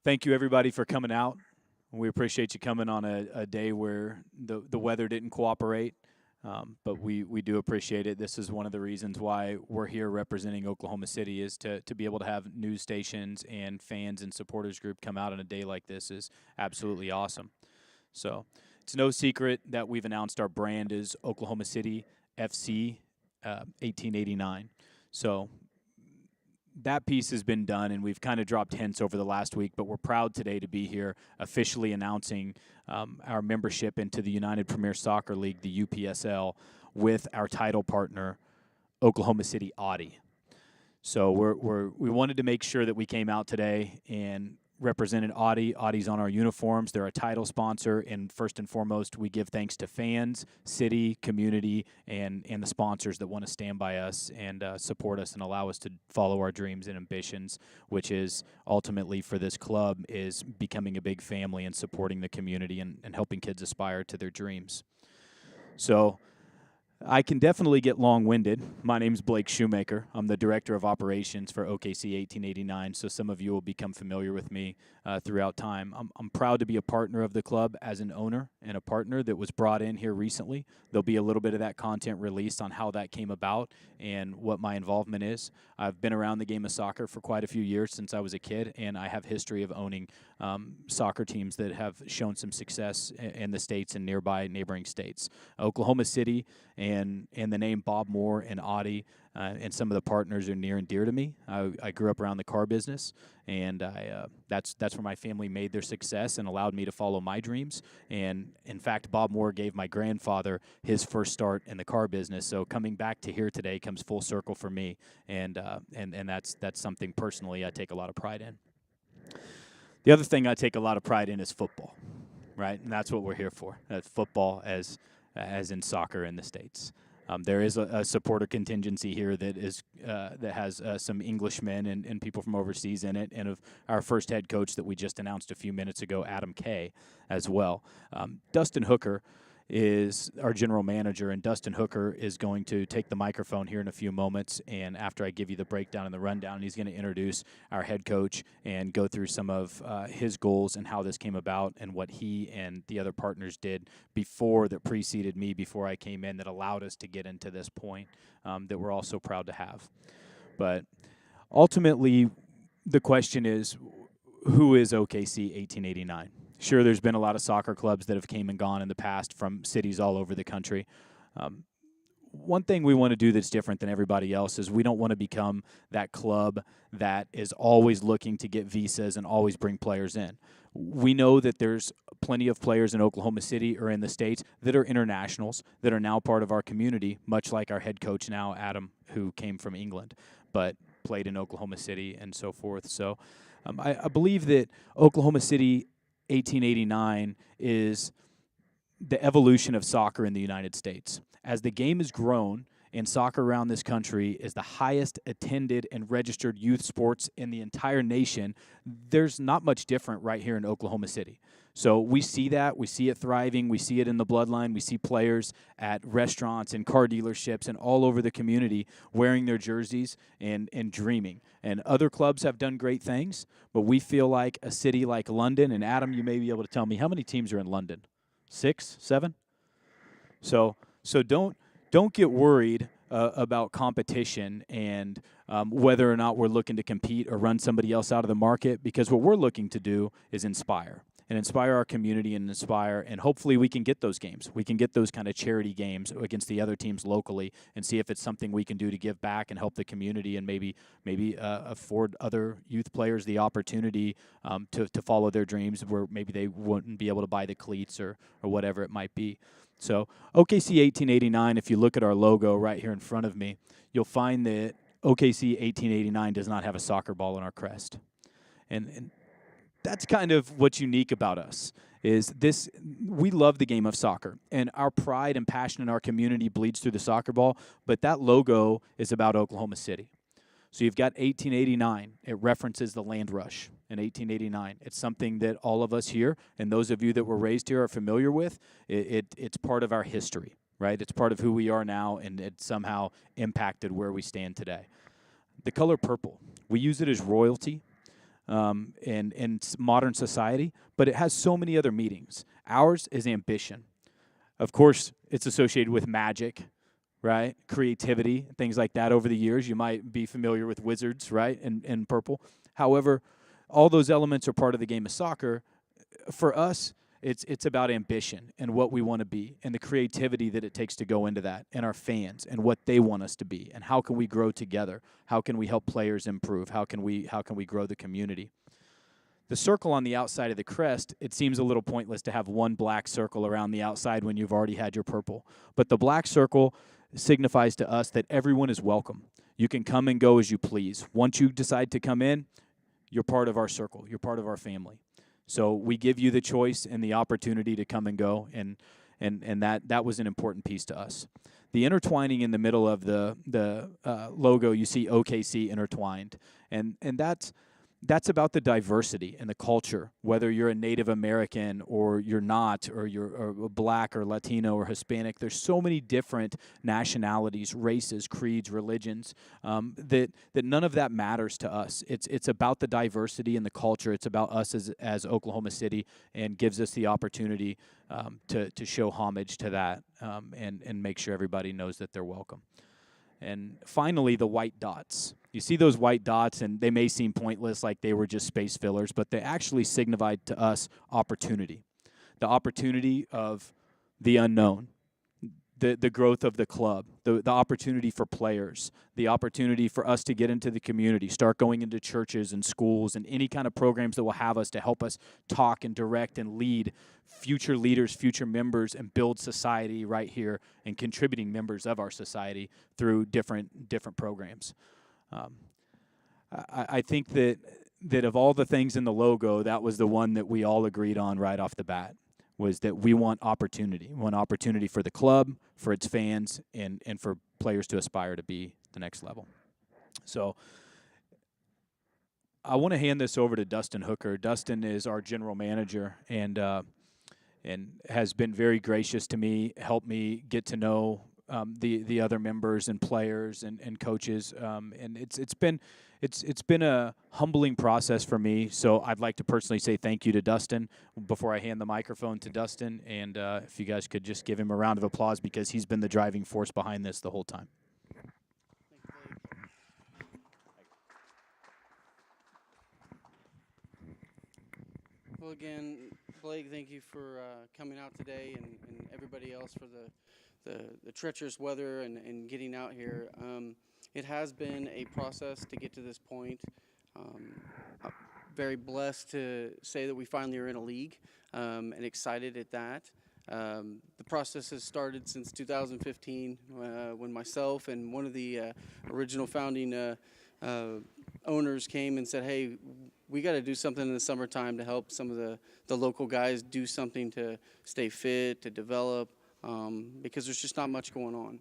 Thank you, everybody, for coming out. We appreciate you coming on a day where the weather didn't cooperate, but we do appreciate it. This is one of the reasons why we're here representing Oklahoma City is to be able to have news stations and fans and supporters group come out on a day like this is absolutely awesome. So it's no secret that we've announced our brand is Oklahoma City FC 1889. So that piece has been done, and we've kind of dropped hints over the last week, but we're proud today to be here officially announcing our membership into the United Premier Soccer League, the UPSL, with our title partner, Oklahoma City Audi. So we wanted to make sure that we came out today and represented Audi. Audi's on our uniforms. They're a title sponsor, and first and foremost, we give thanks to fans, city, community, and the sponsors that want to stand by us and support us and allow us to follow our dreams and ambitions, which is ultimately for this club is becoming a big family and supporting the community and helping kids aspire to their dreams. So I can definitely get long-winded. My name's Blake Shoemaker. I'm the Director of Operations for OKC 1889, so some of you will become familiar with me throughout time. I'm proud to be a partner of the club as an owner and a partner that was brought in here recently. There'll be a little bit of that content released on how that came about and what my involvement is. I've been around the game of soccer for quite a few years since I was a kid, and I have history of owning soccer teams that have shown some success in the states and nearby neighboring states. Oklahoma City and the name Bob Moore and Audi and some of the partners are near and dear to me. I grew up around the car business, and that's where my family made their success and allowed me to follow my dreams. And in fact, Bob Moore gave my grandfather his first start in the car business. So coming back to here today comes full circle for me, and that's something personally I take a lot of pride in. The other thing I take a lot of pride in is football, right? And that's what we're here for. Football as in soccer in the States. There is a supporter contingency here that is that has some Englishmen and people from overseas in it, and of our first head coach that we just announced a few minutes ago, Adam Kay, as well. Dustin Hooker is our general manager, and Dustin Hooker is going to take the microphone here in a few moments, and after I give you the breakdown and the rundown, he's going to introduce our head coach and go through some of his goals and how this came about and what he and the other partners did before that preceded me, before I came in, that allowed us to get into this point that we're all so proud to have. But ultimately, the question is, who is OKC 1889? Sure, there's been a lot of soccer clubs that have came and gone in the past from cities all over the country. One thing we want to do that's different than everybody else is we don't want to become that club that is always looking to get visas and always bring players in. We know that there's plenty of players in Oklahoma City or in the States that are internationals that are now part of our community, much like our head coach now, Adam, who came from England, but played in Oklahoma City and so forth. So I believe that Oklahoma City 1889 is the evolution of soccer in the United States. As the game has grown and soccer around this country is the highest attended and registered youth sports in the entire nation, there's not much different right here in Oklahoma City. So we see that. We see it thriving. We see it in the bloodline. We see players at restaurants and car dealerships and all over the community wearing their jerseys and dreaming. And other clubs have done great things, but we feel like a city like London, and Adam, you may be able to tell me, how many teams are in London? 6, 7? So don't get worried about competition and whether or not we're looking to compete or run somebody else out of the market, because what we're looking to do is inspire our community and inspire, and hopefully we can get those games. We can get those kind of charity games against the other teams locally and see if it's something we can do to give back and help the community and maybe afford other youth players the opportunity to follow their dreams where maybe they wouldn't be able to buy the cleats or whatever it might be. So OKC 1889, if you look at our logo right here in front of me, you'll find that OKC 1889 does not have a soccer ball in our crest. And that's kind of what's unique about us is this. We love the game of soccer, and our pride and passion in our community bleeds through the soccer ball, but that logo is about Oklahoma City. So you've got 1889. It references the land rush in 1889. It's something that all of us here and those of you that were raised here are familiar with. It's part of our history, right? It's part of who we are now, and it somehow impacted where we stand today. The color purple, we use it as royalty. in modern society, but it has so many other meanings. Ours is ambition. Of course, it's associated with magic, right? Creativity, things like that. Over the years, you might be familiar with wizards, right? In purple. However, all those elements are part of the game of soccer. For us, it's about ambition and what we want to be and the creativity that it takes to go into that, and our fans and what they want us to be, and how can we grow together? How can we help players improve? How can we grow the community? The circle on the outside of the crest, it seems a little pointless to have one black circle around the outside when you've already had your purple. But the black circle signifies to us that everyone is welcome. You can come and go as you please. Once you decide to come in, you're part of our circle. You're part of our family. So we give you the choice and the opportunity to come and go, and that was an important piece to us. The intertwining in the middle of the logo, you see OKC intertwined, and that's about the diversity and the culture, whether you're a Native American or you're not, or you're black or Latino or Hispanic. There's so many different nationalities, races, creeds, religions, that none of that matters to us. It's about the diversity and the culture. It's about us as Oklahoma City, and gives us the opportunity to show homage to that, and make sure everybody knows that they're welcome. And finally, the white dots. You see those white dots, and they may seem pointless, like they were just space fillers, but they actually signified to us opportunity. The opportunity of the unknown, the growth of the club, the opportunity for players, the opportunity for us to get into the community, start going into churches and schools and any kind of programs that will have us to help us talk and direct and lead future leaders, future members, and build society right here, and contributing members of our society through different programs. I think that of all the things in the logo, that was the one that we all agreed on right off the bat, was that we want opportunity. We want opportunity for the club, for its fans, and for players to aspire to be the next level. So I want to hand this over to Dustin Hooker. Dustin is our general manager, and has been very gracious to me, helped me get to know the other members and players and coaches, and it's been a humbling process for me. So I'd like to personally say thank you to Dustin before I hand the microphone to Dustin, and if you guys could just give him a round of applause, because he's been the driving force behind this the whole time. Well, again, Blake, thank you for coming out today, and everybody else for the treacherous weather and getting out here. It has been a process to get to this point. I'm very blessed to say that we finally are in a league, and excited at that. The process has started since 2015, when myself and one of the original founding owners came and said, hey, we got to do something in the summertime to help some of the local guys do something to stay fit, to develop, because there's just not much going on.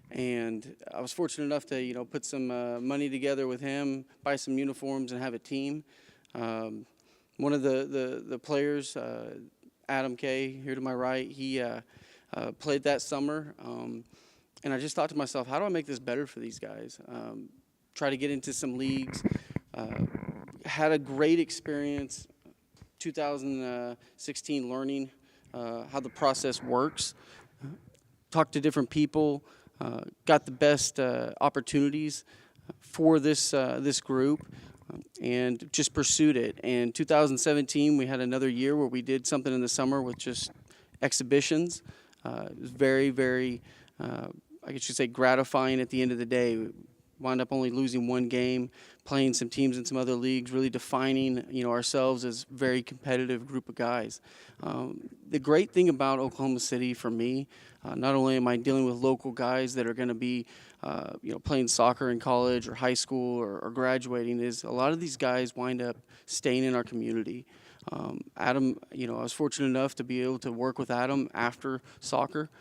And I was fortunate enough to, put some money together with him, buy some uniforms, and have a team. One of the players, Adam K, here to my right, he played that summer. And I just thought to myself, how do I make this better for these guys? Try to get into some leagues. Had a great experience, 2016, learning how the process works. Talked to different people, got the best opportunities for this group, and just pursued it. And 2017, we had another year where we did something in the summer with just exhibitions. It was very, very, I guess you say, gratifying at the end of the day. We wound up only losing one game, playing some teams in some other leagues, really defining, ourselves as a very competitive group of guys. The great thing about Oklahoma City for me, not only am I dealing with local guys that are going to be, playing soccer in college or high school or graduating, is a lot of these guys wind up staying in our community. Adam, I was fortunate enough to be able to work with Adam after soccer,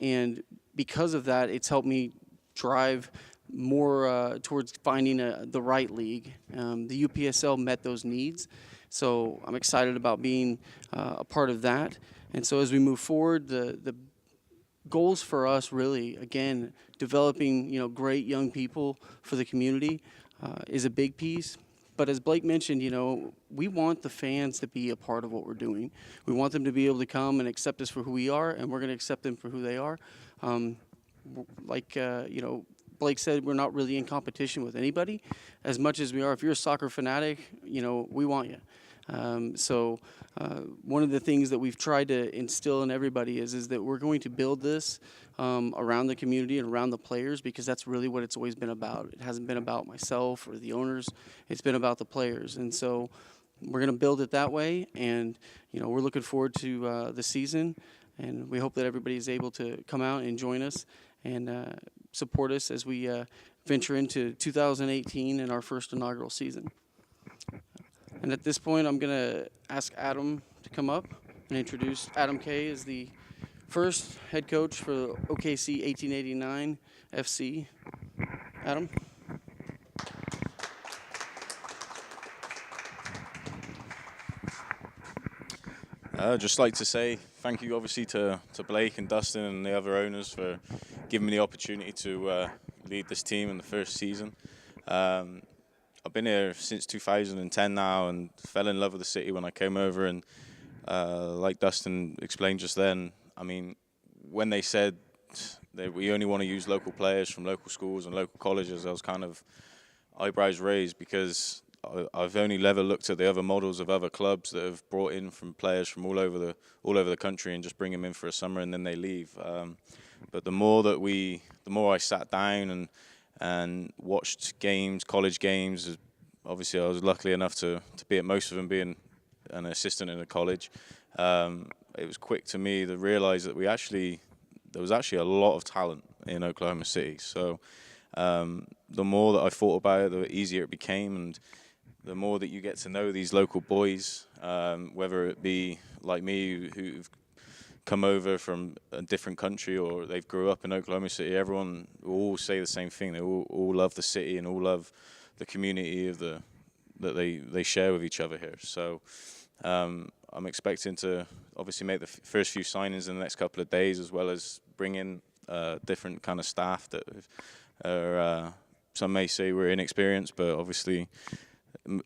and because of that, it's helped me drive more towards finding the right league. The UPSL met those needs, so I'm excited about being a part of that. And so as we move forward, the goals for us really, again, developing great young people for the community is a big piece. But as Blake mentioned, we want the fans to be a part of what we're doing. We want them to be able to come and accept us for who we are, and we're going to accept them for who they are. Like Blake said, we're not really in competition with anybody as much as we are. If you're a soccer fanatic, we want you. So one of the things that we've tried to instill in everybody is that we're going to build this around the community and around the players, because that's really what it's always been about. It hasn't been about myself or the owners. It's been about the players. And so we're going to build it that way. And, we're looking forward to the season. And we hope that everybody is able to come out and join us and support us as we venture into 2018 and our first inaugural season. And at this point, I'm going to ask Adam to come up and introduce. Adam Kay is the first head coach for OKC 1889 FC. Adam? I'd just like to say thank you, obviously, to Blake and Dustin and the other owners for giving me the opportunity to lead this team in the first season. I've been here since 2010 now and fell in love with the city when I came over. And like Dustin explained just then, I mean, when they said that we only want to use local players from local schools and local colleges, I was kind of eyebrows raised, because I've only ever looked at the other models of other clubs that have brought in from players from all over the country and just bring them in for a summer and then they leave. But the more I sat down and watched games, college games. Obviously, I was lucky enough to be at most of them, being an assistant in a college. It was quick to me to realize that there was actually a lot of talent in Oklahoma City. So the more that I thought about it, the easier it became, and the more that you get to know these local boys, whether it be like me who've come over from a different country or they've grew up in Oklahoma City, everyone will all say the same thing. They all love the city and all love the community that they share with each other here. So I'm expecting to obviously make the first few signings in the next couple of days, as well as bring in different kind of staff that are, some may say we're inexperienced, but obviously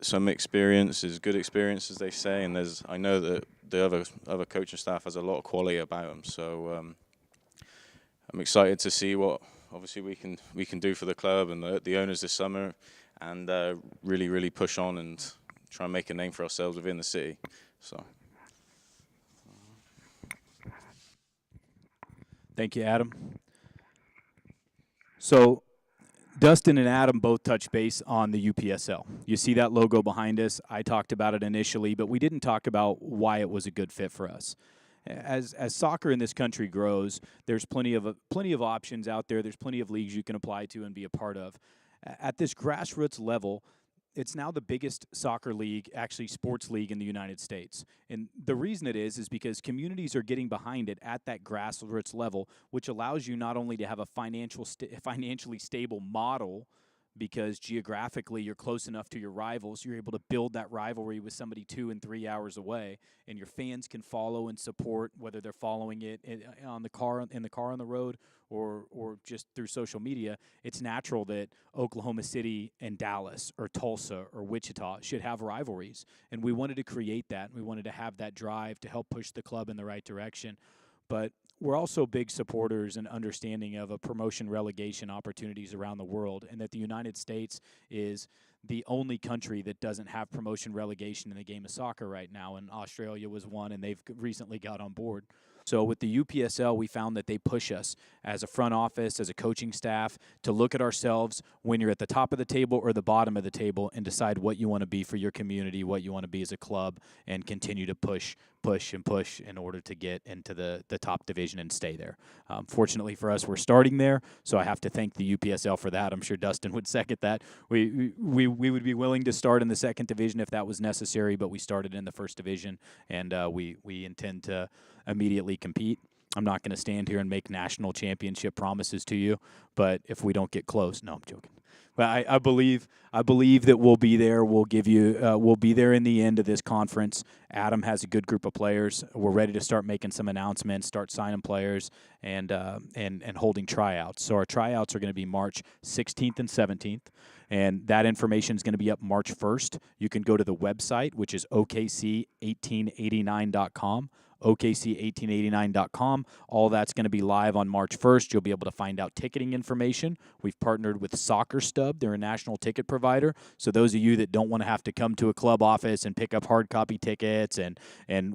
some experience is good experience, as they say, and I know that the other coaching staff has a lot of quality about them. So I'm excited to see what obviously we can do for the club and the owners this summer, and really push on and try and make a name for ourselves within the city. So. Thank you, Adam. So Dustin and Adam both touched base on the UPSL. You see that logo behind us. I talked about it initially, but we didn't talk about why it was a good fit for us. As soccer in this country grows, there's plenty of options out there. There's plenty of leagues you can apply to and be a part of. At this grassroots level, it's now the biggest soccer league, actually sports league in the United States. And the reason it is because communities are getting behind it at that grassroots level, which allows you not only to have a financially stable model, because geographically you're close enough to your rivals, you're able to build that rivalry with somebody 2 and 3 hours away, and your fans can follow and support, whether they're following it in the car on the road or just through social media. It's natural that Oklahoma City and Dallas or Tulsa or Wichita should have rivalries, and we wanted to create that. We wanted to have that drive to help push the club in the right direction. But we're also big supporters and understanding of a promotion relegation opportunities around the world, and that the United States is the only country that doesn't have promotion relegation in the game of soccer right now, and Australia was one, and they've recently got on board. So with the UPSL, we found that they push us as a front office, as a coaching staff, to look at ourselves when you're at the top of the table or the bottom of the table and decide what you want to be for your community, what you want to be as a club, and continue to push in order to get into the top division and stay there. Fortunately for us, we're starting there, so I have to thank the UPSL for that. I'm sure Dustin would second that. We would be willing to start in the second division if that was necessary, but we started in the first division, and we intend to immediately compete. I'm not going to stand here and make national championship promises to you, but if we don't get close, no, I'm joking. But I believe that we'll be there. We'll be there in the end of this conference. Adam has a good group of players. We're ready to start making some announcements, start signing players, and holding tryouts. So our tryouts are going to be March 16th and 17th, and that information is going to be up March 1st. You can go to the website, which is OKC1889.com. OKC1889.com. All that's going to be live on March 1st. You'll be able to find out ticketing information. We've partnered with Soccer Stub. They're a national ticket provider. So those of you that don't want to have to come to a club office and pick up hard copy tickets and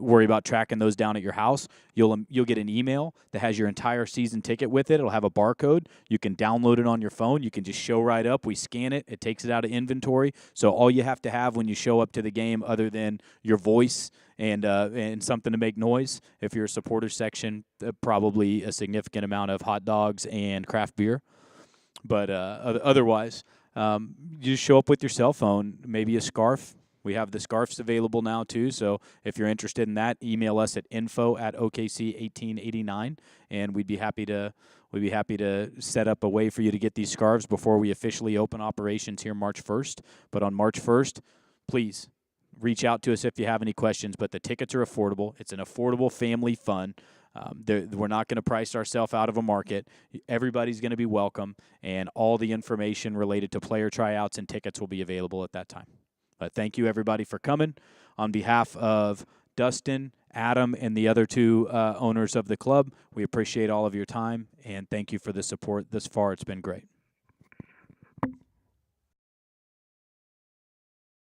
worry about tracking those down at your house, you'll get an email that has your entire season ticket with it. It'll have a barcode. You can download it on your phone. You can just show right up. We scan it. It takes it out of inventory. So all you have to have when you show up to the game, other than your voice and something to make noise, if you're a supporter section, probably a significant amount of hot dogs and craft beer. But otherwise, you just show up with your cell phone, maybe a scarf. We have the scarves available now too, so if you're interested in that, email us at info@okc1889, and we'd be happy to set up a way for you to get these scarves before we officially open operations here March 1st. But on March 1st, please reach out to us if you have any questions. But the tickets are affordable. It's an affordable family fun. We're not going to price ourselves out of a market. Everybody's going to be welcome, and all the information related to player tryouts and tickets will be available at that time. But thank you, everybody, for coming. On behalf of Dustin, Adam, and the other two owners of the club, we appreciate all of your time, and thank you for the support this far. It's been great.